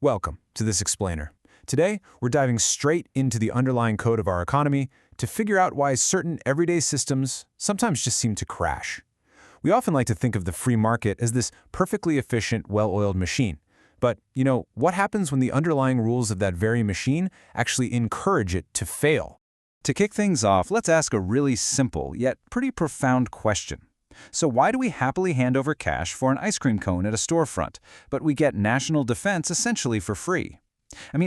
Welcome to this explainer. Today, we're diving straight into the underlying code of our economy to figure out why certain everyday systems sometimes just seem to crash. We often like to think of the free market as this perfectly efficient, well-oiled machine. But, what happens when the underlying rules of that very machine actually encourage it to fail? To kick things off, let's ask a really simple yet pretty profound question. So why do we happily hand over cash for an ice cream cone at a storefront, but we get national defense essentially for free?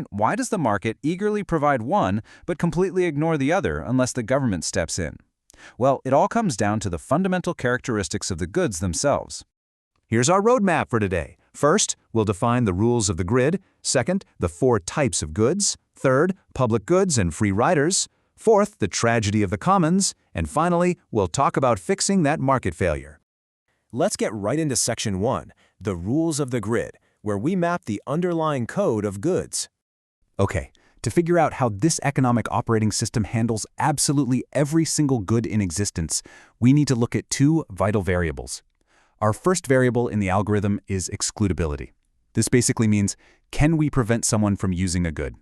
Why does the market eagerly provide one but completely ignore the other unless the government steps in? Well, it all comes down to the fundamental characteristics of the goods themselves. Here's our roadmap for today. First, we'll define the rules of the grid. Second, the 4 types of goods. Third, public goods and free riders. Fourth, the tragedy of the commons. And finally, we'll talk about fixing that market failure. Let's get right into Section 1, the rules of the grid, where we map the underlying code of goods. Okay, to figure out how this economic operating system handles absolutely every single good in existence, we need to look at 2 vital variables. Our first variable in the algorithm is excludability. This basically means, can we prevent someone from using a good?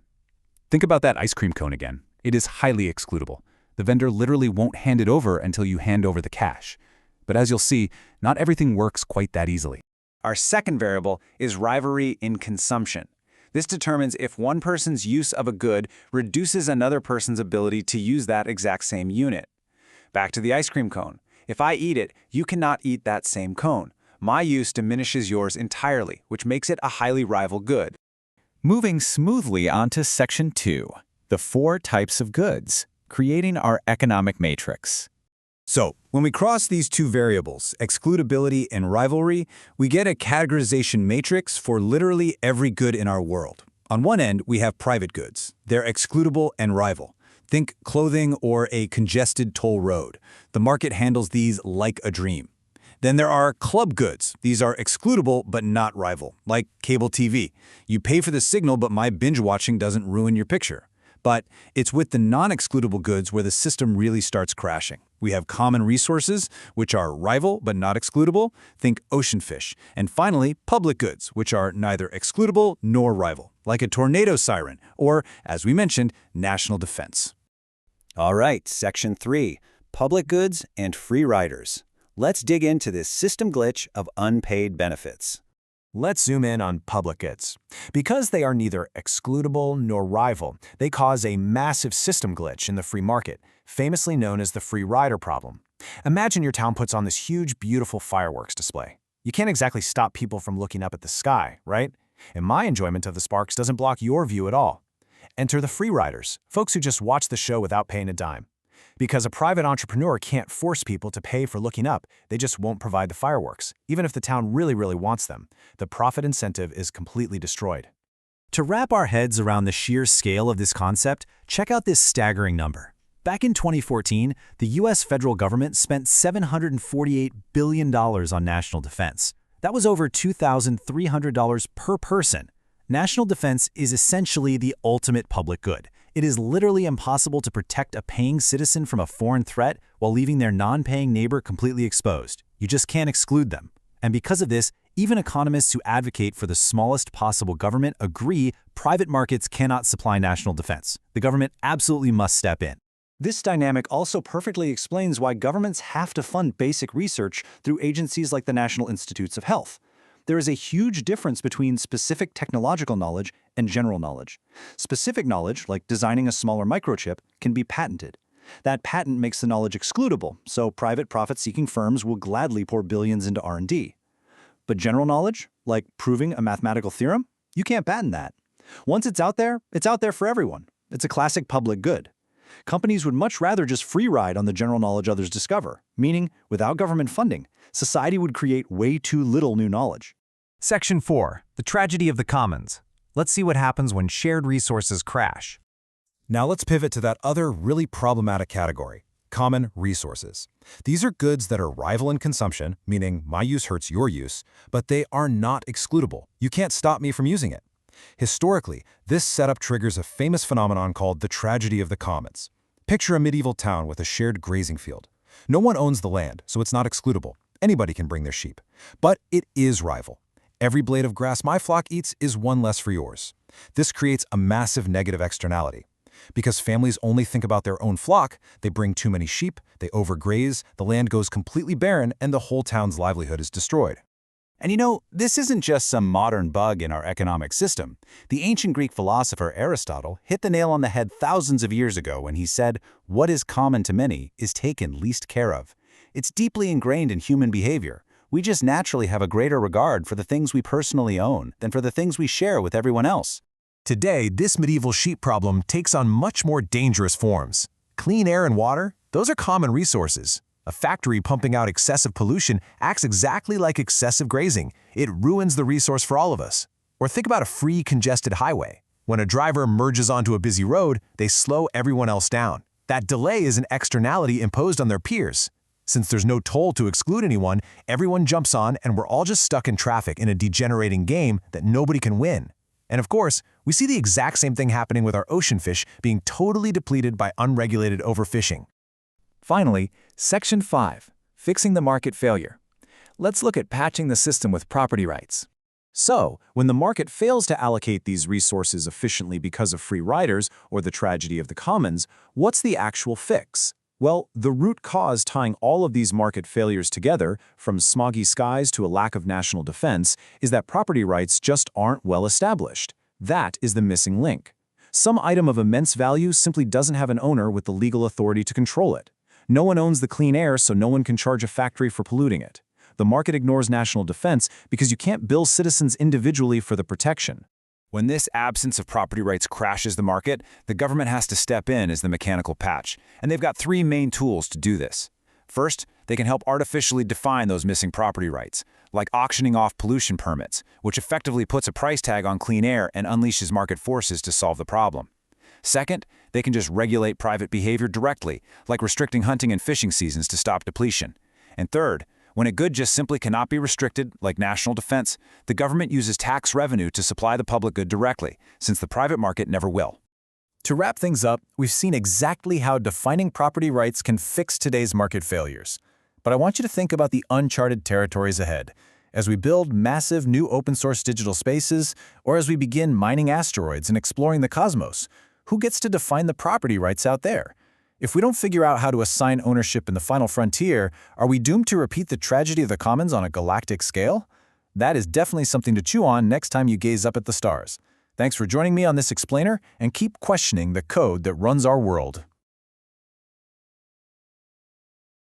Think about that ice cream cone again. It is highly excludable. The vendor literally won't hand it over until you hand over the cash. But as you'll see, not everything works quite that easily. Our second variable is rivalry in consumption. This determines if one person's use of a good reduces another person's ability to use that exact same unit. Back to the ice cream cone. If I eat it, you cannot eat that same cone. My use diminishes yours entirely, which makes it a highly rival good. Moving smoothly onto Section 2, the 4 types of goods, creating our economic matrix. So, when we cross these 2 variables, excludability and rivalry, we get a categorization matrix for literally every good in our world. On one end, we have private goods. They're excludable and rival. Think clothing or a congested toll road. The market handles these like a dream. Then there are club goods. These are excludable but not rival, like cable TV. You pay for the signal, but my binge watching doesn't ruin your picture. But it's with the non-excludable goods where the system really starts crashing. We have common resources, which are rival but not excludable. Think ocean fish. And finally, public goods, which are neither excludable nor rival, like a tornado siren or, as we mentioned, national defense. All right, Section 3, public goods and free riders. Let's dig into this system glitch of unpaid benefits. Let's zoom in on public goods. Because they are neither excludable nor rival, they cause a massive system glitch in the free market, famously known as the free rider problem. Imagine your town puts on this huge, beautiful fireworks display. You can't exactly stop people from looking up at the sky, right? And my enjoyment of the sparks doesn't block your view at all. Enter the free riders, folks who just watch the show without paying a dime. Because a private entrepreneur can't force people to pay for looking up, they just won't provide the fireworks, even if the town really wants them. The profit incentive is completely destroyed. To wrap our heads around the sheer scale of this concept, check out this staggering number. Back in 2014, the U.S. federal government spent $748 billion on national defense. That was over $2,300 per person. National defense is essentially the ultimate public good. It is literally impossible to protect a paying citizen from a foreign threat while leaving their non-paying neighbor completely exposed. You just can't exclude them. And because of this, even economists who advocate for the smallest possible government agree private markets cannot supply national defense. The government absolutely must step in. This dynamic also perfectly explains why governments have to fund basic research through agencies like the National Institutes of Health. There is a huge difference between specific technological knowledge and general knowledge. Specific knowledge, like designing a smaller microchip, can be patented. That patent makes the knowledge excludable, so private profit-seeking firms will gladly pour billions into R&D. But general knowledge, like proving a mathematical theorem, you can't patent that. Once it's out there for everyone. It's a classic public good. Companies would much rather just free ride on the general knowledge others discover, meaning, without government funding, society would create way too little new knowledge. Section 4, the tragedy of the commons. Let's see what happens when shared resources crash. Now let's pivot to that other really problematic category, common resources. These are goods that are rival in consumption, meaning my use hurts your use, but they are not excludable. You can't stop me from using it. Historically, this setup triggers a famous phenomenon called the tragedy of the commons. Picture a medieval town with a shared grazing field. No one owns the land, so it's not excludable. Anybody can bring their sheep. But it is rival. Every blade of grass my flock eats is one less for yours. This creates a massive negative externality. Because families only think about their own flock, they bring too many sheep, they overgraze, the land goes completely barren, and the whole town's livelihood is destroyed. And you know, this isn't just some modern bug in our economic system. The ancient Greek philosopher Aristotle hit the nail on the head thousands of years ago when he said, "What is common to many is taken least care of." It's deeply ingrained in human behavior. We just naturally have a greater regard for the things we personally own than for the things we share with everyone else. Today, this medieval sheep problem takes on much more dangerous forms. Clean air and water, those are common resources. A factory pumping out excessive pollution acts exactly like excessive grazing. It ruins the resource for all of us. Or think about a free, congested highway. When a driver merges onto a busy road, they slow everyone else down. That delay is an externality imposed on their peers. Since there's no toll to exclude anyone, everyone jumps on and we're all just stuck in traffic in a degenerating game that nobody can win. And of course, we see the exact same thing happening with our ocean fish being totally depleted by unregulated overfishing. Finally, Section 5, Fixing the Market Failure. Let's look at patching the system with property rights. So, when the market fails to allocate these resources efficiently because of free riders or the tragedy of the commons, what's the actual fix? Well, the root cause tying all of these market failures together, from smoggy skies to a lack of national defense, is that property rights just aren't well established. That is the missing link. Some item of immense value simply doesn't have an owner with the legal authority to control it. No one owns the clean air, so no one can charge a factory for polluting it. The market ignores national defense because you can't bill citizens individually for the protection. When this absence of property rights crashes the market, the government has to step in as the mechanical patch, and they've got three main tools to do this. First, they can help artificially define those missing property rights, like auctioning off pollution permits, which effectively puts a price tag on clean air and unleashes market forces to solve the problem. Second, they can just regulate private behavior directly, like restricting hunting and fishing seasons to stop depletion. And third, when a good just simply cannot be restricted, like national defense, the government uses tax revenue to supply the public good directly, since the private market never will. To wrap things up, we've seen exactly how defining property rights can fix today's market failures. But I want you to think about the uncharted territories ahead. As we build massive new open-source digital spaces, or as we begin mining asteroids and exploring the cosmos, who gets to define the property rights out there? If we don't figure out how to assign ownership in the final frontier, are we doomed to repeat the tragedy of the commons on a galactic scale? That is definitely something to chew on next time you gaze up at the stars. Thanks for joining me on this explainer, and keep questioning the code that runs our world.